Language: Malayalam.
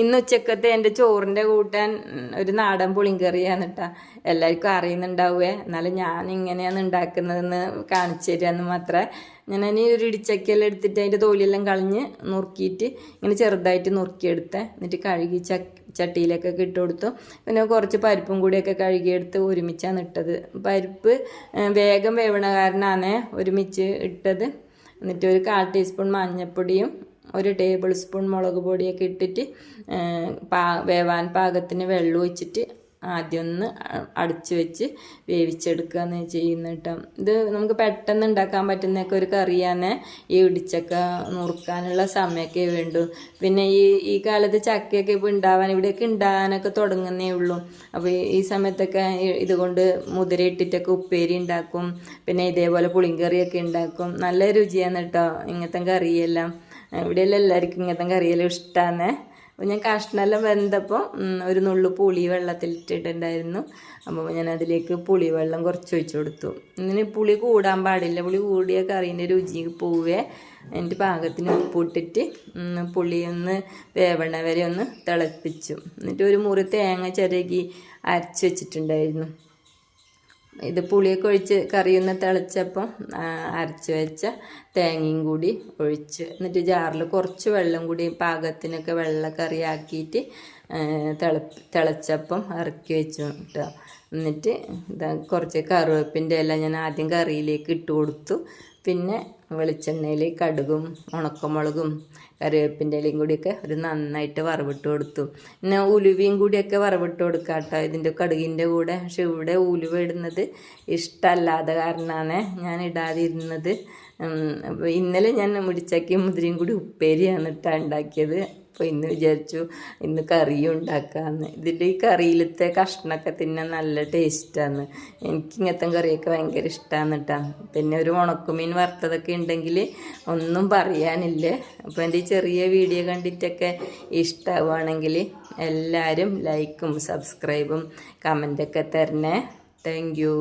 ഇന്ന് ഉച്ചക്കത്തെ എൻ്റെ ചോറിൻ്റെ കൂട്ടാൻ ഒരു നാടൻ പുളിങ്കറിയാണ് കേട്ടോ. എല്ലാവർക്കും അറിയുന്നുണ്ടാവുമേ, എന്നാലും ഞാൻ ഇങ്ങനെയാണ് ഉണ്ടാക്കുന്നതെന്ന് കാണിച്ചു തരാമെന്ന് മാത്രമേ. ഞാൻ ഒരു ഇടിച്ചക്കെല്ലാം എടുത്തിട്ട് അതിൻ്റെ തോലിയെല്ലാം കളഞ്ഞ് നുറുക്കിയിട്ട് ഇങ്ങനെ ചെറുതായിട്ട് നുറുക്കിയെടുത്ത് എന്നിട്ട് കഴുകി ചട്ടിയിലേക്കൊക്കെ ഇട്ട് കൊടുത്തു. പിന്നെ കുറച്ച് പരിപ്പും കൂടിയൊക്കെ കഴുകിയെടുത്ത് ഒരുമിച്ചാണ് ഇട്ടത്. പരിപ്പ് വേഗം വേവണ കാരണമാണ് ഒരുമിച്ച് ഇട്ടത്. എന്നിട്ട് ഒരു 1/4 ടീസ്പൂൺ മഞ്ഞൾപ്പൊടിയും 1 ടേബിൾ സ്പൂൺ മുളക് പൊടിയൊക്കെ ഇട്ടിട്ട് വേവാൻ പാകത്തിന് വെള്ളം ഒഴിച്ചിട്ട് ആദ്യം ഒന്ന് അടച്ച് വെച്ച് വേവിച്ചെടുക്കുകയെന്ന് ചെയ്യുന്നത് കേട്ടോ. ഇത് നമുക്ക് പെട്ടെന്ന് ഉണ്ടാക്കാൻ പറ്റുന്നതൊക്കെ ഒരു കറിയാണ്. ഈ ഇടിച്ചക്ക നുറുക്കാനുള്ള സമയമൊക്കെ വേണ്ടു. പിന്നെ ഈ കാലത്ത് ചക്കയൊക്കെ ഇപ്പോൾ ഇവിടെയൊക്കെ ഉണ്ടാകാനൊക്കെ തുടങ്ങുന്നേ ഉള്ളൂ. അപ്പോൾ ഈ സമയത്തൊക്കെ ഇതുകൊണ്ട് മുതിര ഇട്ടിട്ടൊക്കെ ഉപ്പേരി ഉണ്ടാക്കും. പിന്നെ ഇതേപോലെ പുളിങ്കറിയൊക്കെ ഉണ്ടാക്കും. നല്ല രുചിയാണ് കേട്ടോ ഇങ്ങനത്തെ കറിയെല്ലാം. ഇവിടെയെല്ലാം എല്ലാവർക്കും ഇങ്ങനത്തെ കറിയെല്ലാം ഇഷ്ടമാണ്. അപ്പോൾ ഞാൻ കഷ്ണമെല്ലാം വെന്തപ്പോൾ ഒരു നുള്ളു പുളി വെള്ളത്തിലിട്ടിട്ടുണ്ടായിരുന്നു. അപ്പോൾ ഞാൻ അതിലേക്ക് പുളിവെള്ളം കുറച്ച് ഒഴിച്ചു കൊടുത്തു. ഇങ്ങനെ പുളി കൂടാൻ പാടില്ല, പുളി കൂടിയ കറീൻ്റെ രുചി പോവേ. എൻ്റെ പാകത്തിന് ഉപ്പിട്ടിട്ട് പുളി ഒന്ന് വേവണ വരെ ഒന്ന് തിളപ്പിച്ചു. എന്നിട്ട് ഒരു മുറി തേങ്ങ ചിരകി അരച്ച് വെച്ചിട്ടുണ്ടായിരുന്നു. ഇത് പുളിയൊക്കെ ഒഴിച്ച് കറിയൊന്ന് തിളച്ചപ്പം അരച്ച് വെച്ച തേങ്ങയും കൂടി ഒഴിച്ച് എന്നിട്ട് ജാറിൽ കുറച്ച് വെള്ളം കൂടി പാകത്തിനൊക്കെ വെള്ളക്കറിയാക്കിയിട്ട് തിളച്ചപ്പം ഇറക്കി വെച്ചു കേട്ടോ. എന്നിട്ട് കുറച്ച് കറിവേപ്പിൻ്റെ എല്ലാം ഞാൻ ആദ്യം കറിയിലേക്ക് ഇട്ട് കൊടുത്തു. പിന്നെ വെളിച്ചെണ്ണയിൽ കടുകും ഉണക്കമുളകും കറിവേപ്പിൻ്റെ ഇലയും കൂടിയൊക്കെ ഒരു നന്നായിട്ട് വറവിട്ട് കൊടുത്തു. പിന്നെ ഉലുവയും കൂടിയൊക്കെ വറവിട്ട് കൊടുക്കാം കേട്ടോ ഇതിൻ്റെ കടുകിൻ്റെ കൂടെ. പക്ഷെ ഇവിടെ ഉലുവ ഇടുന്നത് ഇഷ്ടമല്ലാതെ കാരണമാണ് ഞാൻ ഇടാതിരുന്നത്. അപ്പോൾ ഇന്നലെ ഞാൻ മുടിച്ചക്കയും മുതിരയും കൂടി ഉപ്പേരിയാണ് ഇട്ടാണ് ഉണ്ടാക്കിയത്. അപ്പോൾ ഇന്ന് വിചാരിച്ചു ഇന്ന് കറിയും ഉണ്ടാക്കാമെന്ന്. ഇതിൻ്റെ ഈ കറിയിലത്തെ കഷ്ണമൊക്കെ തിന്നാൻ നല്ല ടേസ്റ്റാണ്. എനിക്ക് ഇങ്ങനത്തെ കറിയൊക്കെ ഭയങ്കര ഇഷ്ടമാണ് കേട്ടോ. പിന്നെ ഒരു ഉണക്കമീൻ വറുത്തതൊക്കെ ഉണ്ടെങ്കിൽ ഒന്നും പറയാനില്ല. അപ്പോൾ എൻ്റെ ഈ ചെറിയ വീഡിയോ കണ്ടിട്ടൊക്കെ ഇഷ്ടമാവുകയാണെങ്കിൽ എല്ലാവരും ലൈക്കും സബ്സ്ക്രൈബും കമൻറ്റൊക്കെ തരണേ. Thank you.